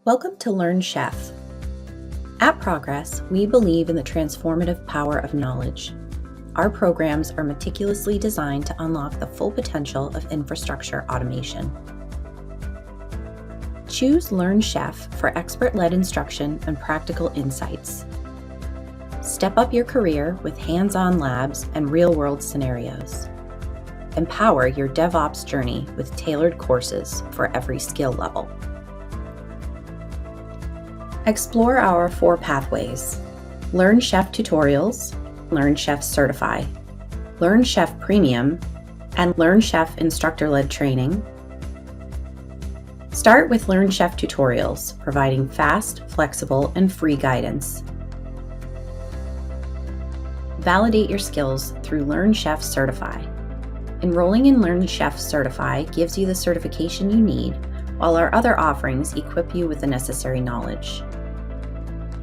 Welcome to LearnChef. At Progress, we believe in the transformative power of knowledge. Our programs are meticulously designed to unlock the full potential of infrastructure automation. Choose LearnChef for expert-led instruction and practical insights. Step up your career with hands-on labs and real-world scenarios. Empower your DevOps journey with tailored courses for every skill level. Explore our 4 pathways: LearnChef Tutorials, LearnChef Certify, LearnChef Premium, and LearnChef Instructor-Led Training. Start with LearnChef Tutorials, providing fast, flexible, and free guidance. Validate your skills through LearnChef Certify. Enrolling in LearnChef Certify gives you the certification you need, while our other offerings equip you with the necessary knowledge.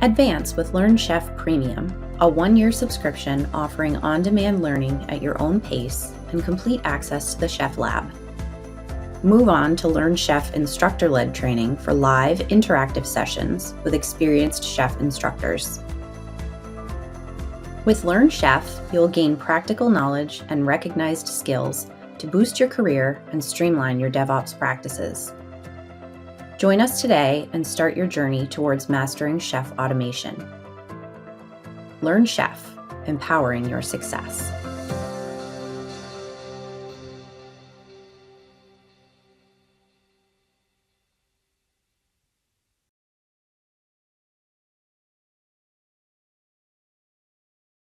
Advance with LearnChef Premium, a 1-year subscription offering on-demand learning at your own pace and complete access to the Chef Lab. Move on to LearnChef Instructor-Led Training for live, interactive sessions with experienced chef instructors. With LearnChef, you'll gain practical knowledge and recognized skills to boost your career and streamline your DevOps practices. Join us today and start your journey towards mastering chef automation. LearnChef, empowering your success.